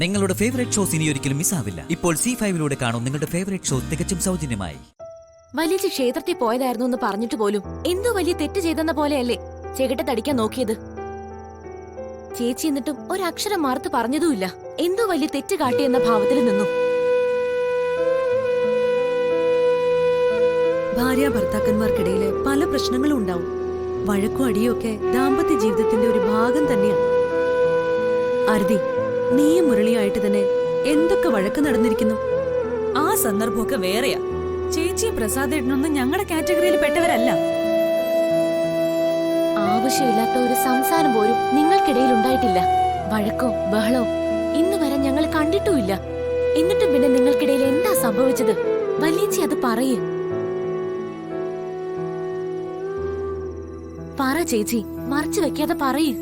നിങ്ങളുടെ favourite shows ഇനി ഒരിക്കലും മിസ്സാവില്ല. ഇപ്പോൾ C5 കാണും നിങ്ങളുടെ ഫേവറേറ്റ് ഷോ തികച്ചും സൗജന്യമായി. വലിയ ക്ഷേത്രത്തിൽ പോയതായിരുന്നു എന്ന് പറഞ്ഞിട്ട് പോലും എന്തോ വലിയ തെറ്റ് ചെയ്തെന്ന പോലെയല്ലേ ചെകിട്ടത്തടിക്കാൻ നോക്കിയത്. ചേച്ചി എന്നിട്ടും ഒരക്ഷരം മാർത്ത് പറഞ്ഞതുമില്ല. എന്തോ വലിയ തെറ്റ് കാട്ടിയെന്ന ഭാവത്തിൽ നിന്നു. ഭാര്യ ഭർത്താക്കന്മാർക്കിടയില് പല പ്രശ്നങ്ങളും ഉണ്ടാവും. വഴക്കും അടിയും ഒക്കെ ദാമ്പത്യ ജീവിതത്തിന്റെ ഒരു ഭാഗം തന്നെയാണ്. അരുതി, നീയും മുരളിയായിട്ട് തന്നെ എന്തൊക്കെ വഴക്ക് നടന്നിരിക്കുന്നു. ആ സന്ദർഭമൊക്കെ വേറെയാ. ചേച്ചി പ്രസാദേട്ടനൊന്നും ഞങ്ങളുടെ കാറ്റഗറിയിൽ പെട്ടവരല്ല. ആവശ്യമില്ലാത്ത ഒരു സംസാരം പോലും നിങ്ങൾക്കിടയിൽ ഉണ്ടായിട്ടില്ല. വഴക്കോ ബഹളോ ഇന്ന് വരെ ഞങ്ങൾ കണ്ടിട്ടുമില്ല. എന്നിട്ടും പിന്നെ നിങ്ങൾക്കിടയിൽ എന്താ സംഭവിച്ചത്? വലിയച്ചി അത് പറയേ. പറ ചേച്ചി, മറച്ചു വെക്കാതെ പറയേ.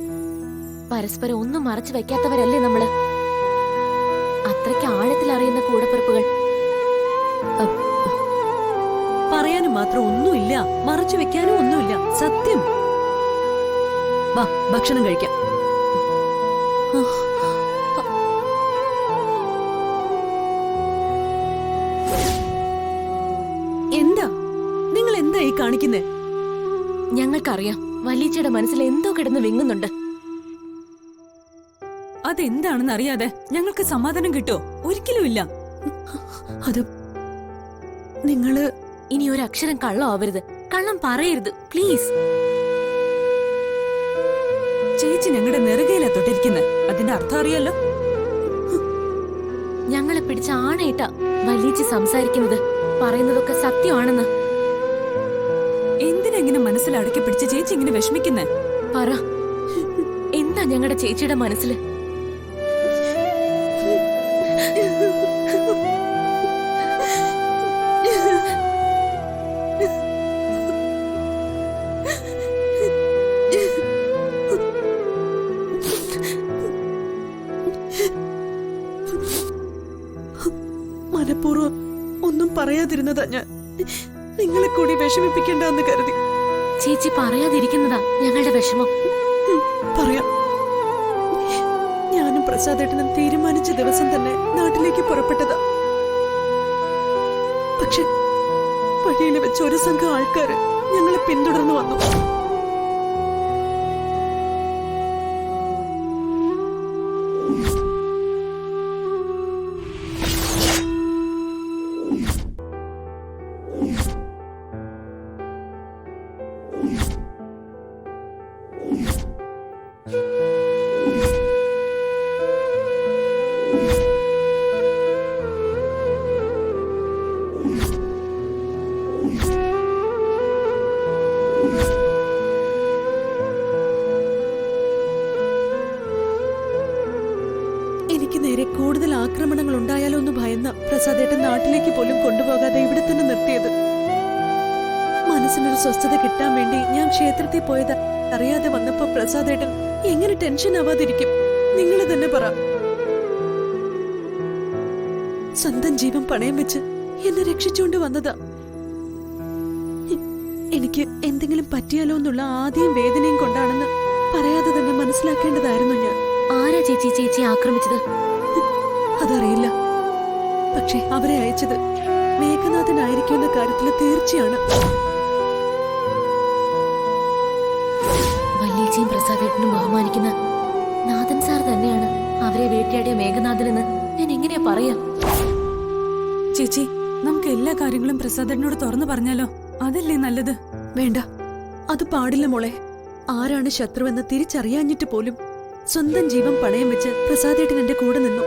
പരസ്പരം ഒന്നും മറച്ചു വെക്കാത്തവരല്ലേ നമ്മള്. അത്രയ്ക്ക് ആഴത്തിൽ അറിയുന്ന കൂടപ്പിറപ്പുകൾ. പറയാനും മാത്രം ഒന്നുമില്ല, മറച്ചു വെക്കാനും ഒന്നുമില്ല. സത്യം. വാ, ഭക്ഷണം കഴിക്കാം. എന്താ നിങ്ങൾ എന്താ ഈ കാണിക്കുന്നേ? ഞങ്ങൾക്കറിയാം വലിയച്ചയുടെ മനസ്സിൽ എന്തോ കിടന്ന് വിങ്ങുന്നുണ്ട്. അതെന്താണെന്ന് അറിയാതെ ഞങ്ങൾക്ക് സമാധാനം കിട്ടോ? ഒരിക്കലും ഇല്ല. അത് നിങ്ങള് ഇനി ഒരു അക്ഷരം കള്ളം ആവരുത്. കള്ളം പറയരുത് പ്ലീസ്. ചേച്ചി ഞങ്ങളുടെ നെറുകയിലാ തൊട്ടിരിക്കുന്നത്. അതിന്റെ അർത്ഥം അറിയാലോ. ഞങ്ങളെ പിടിച്ച ആണയിട്ട വലിയച്ചി സംസാരിക്കുന്നത്. പറയുന്നതൊക്കെ സത്യമാണെന്ന്. എന്തിനെങ്ങനെ മനസ്സിൽ അടക്കി പിടിച്ച് ചേച്ചി ഇങ്ങനെ വിഷമിക്കുന്നേ? പറ, എന്താ ഞങ്ങളുടെ ചേച്ചിയുടെ മനസ്സില്? മനഃപൂർവ്വം ഒന്നും പറയാതിരുന്നതാ ഞാൻ. നിങ്ങളെ കൂടി വിഷമിപ്പിക്കണ്ടെന്ന് കരുതി. ചേച്ചി പറയാതിരിക്കുന്നതാ ഞങ്ങളുടെ വിഷമം. പറയാം. ഞാനും പ്രസാദേട്ടനും തീരുമാനിച്ച ദിവസം തന്നെ നാട്ടിലേക്ക് പുറപ്പെട്ടതാ. പക്ഷെ വഴിയിൽ വെച്ച് ഒരു സംഘം ആൾക്കാര് ഞങ്ങളെ പിന്തുടർന്നു വന്നു. എനിക്ക് നേരെ കൂടുതൽ ആക്രമണങ്ങൾ ഉണ്ടായാലോ എന്ന് ഭയന്ന പ്രസാദേട്ടൻ നാട്ടിലേക്ക് പോലും കൊണ്ടുപോകാതെ ഇവിടെ തന്നെ നിർത്തിയത്. മനസ്സിനൊരു സ്വസ്ഥത കിട്ടാൻ വേണ്ടി ഞാൻ ക്ഷേത്രത്തിൽ പോയത് അറിയാതെ വന്നപ്പോ പ്രസാദേട്ടൻ എങ്ങനെ ടെൻഷൻ ആവാതിരിക്കും? നിങ്ങൾ തന്നെ പറ. സ്വന്തം ജീവൻ പണയം വെച്ച് എന്നെ രക്ഷിച്ചുകൊണ്ട് വന്നതാ. എനിക്ക് എന്തെങ്കിലും പറ്റിയാലോ എന്നുള്ള ആദ്യം വേദനയും കൊണ്ടാണെന്ന് പറയാതെ തന്നെ മനസ്സിലാക്കേണ്ടതായിരുന്നു ഞാൻ. ആരാ ചേച്ചി ചേച്ചി ആക്രമിച്ചത്? അതറിയില്ല. പക്ഷെ അവരെ അയച്ചത് മേഘനാഥനായിരിക്കുമെന്ന കാര്യത്തില് തീർച്ചയാണ്. വല്യേച്ചിയും പ്രസാദേട്ടനും ബഹുമാനിക്കുന്ന നാഥൻ സാർ തന്നെയാണ് അവരെ വേട്ടയാടിയ മേഘനാഥനെന്ന് ഞാൻ എങ്ങനെയാ പറയാ? ചേച്ചി, നമുക്ക് എല്ലാ കാര്യങ്ങളും പ്രസാദേട്ടനോട് തുറന്നു പറഞ്ഞാലോ? അതല്ലേ നല്ലത്. വേണ്ട, അത് പാടില്ല മോളെ. ആരാണ് ശത്രുവെന്ന് തിരിച്ചറിയാഞ്ഞിട്ട് പോലും സ്വന്തം ജീവൻ പണയം വെച്ച് പ്രസാദേട്ടൻ എന്റെ കൂടെ നിന്നു.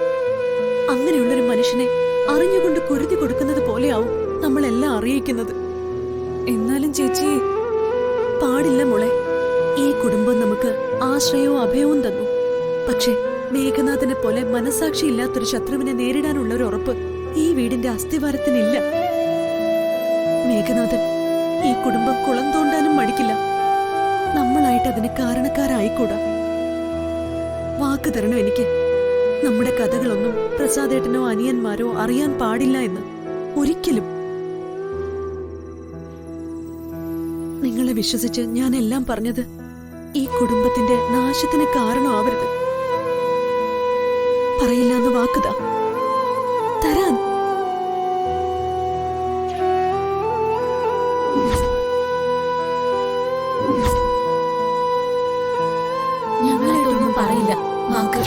അങ്ങനെയുള്ളൊരു മനുഷ്യനെ അറിഞ്ഞുകൊണ്ട് കുരുതി കൊടുക്കുന്നത് പോലെയാവും നമ്മളെല്ലാം അറിയിക്കുന്നത്. എന്നാലും ചേച്ചി, പാടില്ല മോളെ. ഈ കുടുംബം നമുക്ക് ആശ്രയവും അഭയവും തന്നു. പക്ഷെ മേഘനാഥനെ പോലെ മനസാക്ഷിയില്ലാത്തൊരു ശത്രുവിനെ നേരിടാനുള്ള ഒരു ഉറപ്പ് ഈ വീടിന്റെ അസ്ഥിവാരത്തിനില്ല. മേഘനാഥൻ ഈ കുടുംബം കുളം തോണ്ടാനും മടിക്കില്ല. നമ്മളായിട്ട് അതിന് കാരണക്കാരായിക്കൂടാ. വാക്ക് തരണോ എനിക്ക്? നമ്മുടെ കഥകളൊന്നും പ്രസാദേട്ടനോ അനിയന്മാരോ അറിയാൻ പാടില്ല എന്ന്. ഒരിക്കലും. നിങ്ങളെ വിശ്വസിച്ച് ഞാൻ എല്ലാം പറഞ്ഞത് ഈ കുടുംബത്തിന്റെ നാശത്തിന് കാരണമാവരുത്. പറയില്ല എന്ന് വാക്കുതാ. തരാൻ. ഞങ്ങളായിട്ടൊന്നും പറയില്ല. വാക്ക്.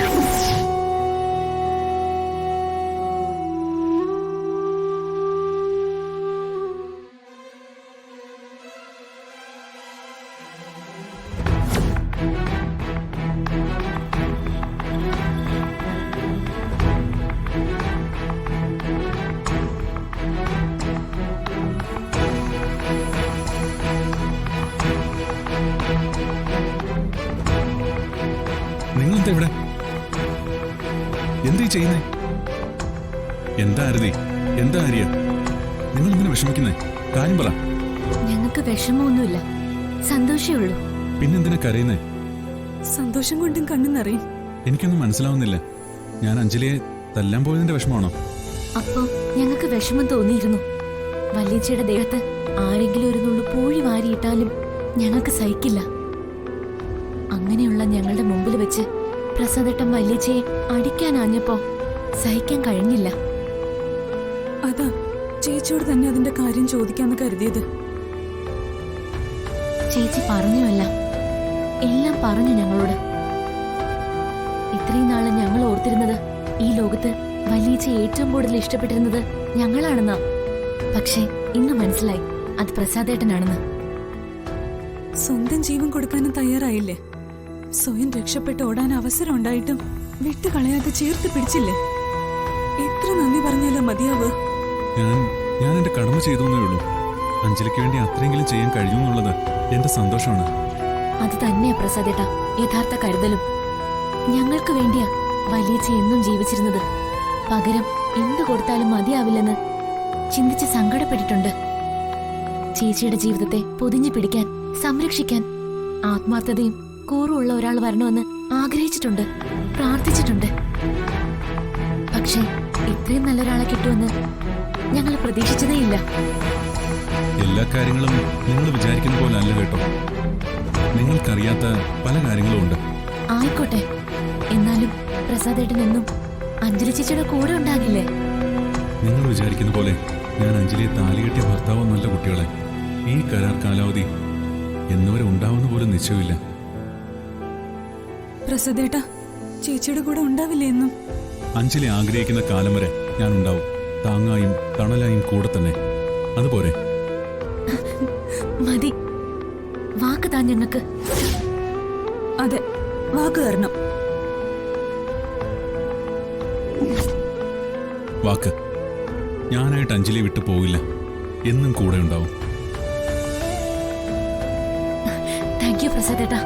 നിങ്ങളെന്താ ഇവിടെ? എന്താ ചെയ്യുന്നേ? എന്താ അരുതി? എന്താ ആര്യ? നിങ്ങൾ ഇങ്ങനെ വിഷമിക്കുന്നേ? കാര്യം പറ. ഞങ്ങൾക്ക് വിഷമമൊന്നുമില്ല, സന്തോഷമേ ഉള്ളൂ. പിന്നെന്തിനാ കരയുന്നേ? സന്തോഷം കൊണ്ടും കണ്ണുനിറയും. എനിക്കൊന്നും മനസ്സിലാവുന്നില്ല. ഞാൻ അഞ്ജലിയെ തല്ലാൻ പോയതിന്റെ വിഷമമാണോ? അപ്പൊ ഞങ്ങൾക്ക് വിഷമം തോന്നിയിരുന്നു. വല്യച്ചയുടെ ദേഹത്ത് ആരെങ്കിലും ഒരു നുള്ളു പൂഴി വാരിയിട്ടാലും ഞങ്ങൾക്ക് സഹിക്കില്ല. അങ്ങനെയുള്ള ഞങ്ങളുടെ മുമ്പിൽ വെച്ച് പ്രസാദേട്ടൻ വല്യച്ചയെ അടിക്കാനാഞ്ഞപ്പോ സഹിക്കാൻ കഴിഞ്ഞില്ല. അതാ ചേച്ചിയോട് തന്നെ അതിന്റെ കാര്യം ചോദിക്കാന്ന് കരുതിയത്. ചേച്ചി പറഞ്ഞുവല്ല, എല്ലാം പറഞ്ഞു ഞങ്ങളോട്. ഇത്രയും നാള് ഞങ്ങൾ ഓർത്തിരുന്നത് ഈ ലോകത്ത് വല്യച്ച ഏറ്റവും കൂടുതൽ ഇഷ്ടപ്പെട്ടിരുന്നത് ഞങ്ങളാണെന്നാ. പക്ഷെ ഇന്ന് മനസ്സിലായി അത് പ്രസാദേട്ടനാണെന്ന്. സ്വന്തം ജീവൻ കൊടുക്കാനും തയ്യാറായില്ലേ? സ്വയം രക്ഷപ്പെട്ട് ഓടാൻ അവസരം ഉണ്ടായിട്ടും വിട്ടുകളയാതെ ചേർത്ത് പിടിച്ചില്ലേ? എത്ര നന്ദി പറഞ്ഞാലോ മതിയാവ്? ഞാൻ എന്റെ കടമ ചെയ്തോന്നേ ഉള്ളൂ. അഞ്ജലിക്ക് വേണ്ടി അത്രയെങ്കിലും ചെയ്യാൻ കഴിയുമെന്നുള്ളത് എന്റെ സന്തോഷമാണ്. അത് തന്നെയാ പ്രസാദേട്ട യഥാർത്ഥ കരുതലും. ഞങ്ങൾക്ക് വേണ്ടിയാ വല്യച്ച എന്നും ജീവിച്ചിരുന്നത്. പകരം എന്തു കൊടുത്താലും മതിയാവില്ലെന്ന് ചിന്തിച്ച് സങ്കടപ്പെട്ടിട്ടുണ്ട്. ചേച്ചിയുടെ ജീവിതത്തെ പൊതിഞ്ഞു പിടിക്കാൻ, സംരക്ഷിക്കാൻ ആത്മാർത്ഥതയും കൂറുള്ള ഒരാൾ വരണമെന്ന് ആഗ്രഹിച്ചിട്ടുണ്ട്, പ്രാർത്ഥിച്ചിട്ടുണ്ട്. പക്ഷേ ഇത്രയും നല്ലൊരാളെ കിട്ടുമെന്ന് ഞങ്ങൾ പ്രതീക്ഷിച്ചതേയില്ല. എല്ലാ കാര്യങ്ങളും നിങ്ങൾ വിചാരിക്കുന്ന പോലെ അല്ല കേട്ടോ. നിങ്ങൾക്കറിയാത്ത പല കാര്യങ്ങളും ഉണ്ട്. ആയിക്കോട്ടെ, എന്നാലും പ്രസാദേട്ടൻ എന്നും അഞ്ജലി ചേച്ചിയുടെ കൂടെ ഉണ്ടാകില്ലേ? നിങ്ങൾ വിചാരിക്കുന്ന പോലെ ഞാൻ അഞ്ജലിയെ താലികെട്ടിയ ഭർത്താവെന്നല്ല കുട്ടികളെ. ഈ കരാർ കാലാവധി എന്നുവരെ ഉണ്ടാവുന്ന പോലും നിശ്ചയമില്ല. പ്രസാദേട്ടാ, ചേച്ചിയുടെ കൂടെ ഉണ്ടാവില്ലേ എന്നും? അഞ്ജലി ആഗ്രഹിക്കുന്ന കാലം വരെ ഞാൻ ഉണ്ടാവും, താങ്ങായും തണലായും കൂടെ തന്നെ. അതുപോലെ മതി, വാക്ക് താൻ ഞങ്ങൾക്ക്. അതെ, വാക്ക് തരണം. വാക്ക്. ഞാനായിട്ട് അഞ്ജലിയെ വിട്ടു പോകില്ല, എന്നും കൂടെ ഉണ്ടാവും. താങ്ക് യു പ്രസാദേട്ടാ.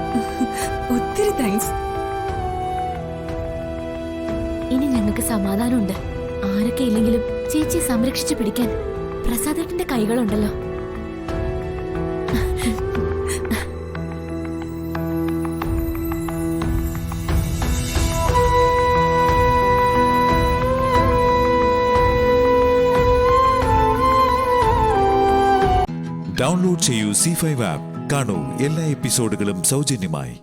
ഒത്തിരി താങ്ക്സ്. ഇനി ഞങ്ങൾക്ക് സമാധാനമുണ്ട്. ആരൊക്കെ ഇല്ലെങ്കിലും ചേച്ചിയെ സംരക്ഷിച്ചു പിടിക്കാൻ പ്രസാദേട്ടന്റെ കൈകളുണ്ടല്ലോ. ഡൗൺലോഡ് ചെയ്യൂ C5 ആപ്പ്. കാണൂ എല്ലാ എപ്പിസോഡുകളും സൗജന്യമായി.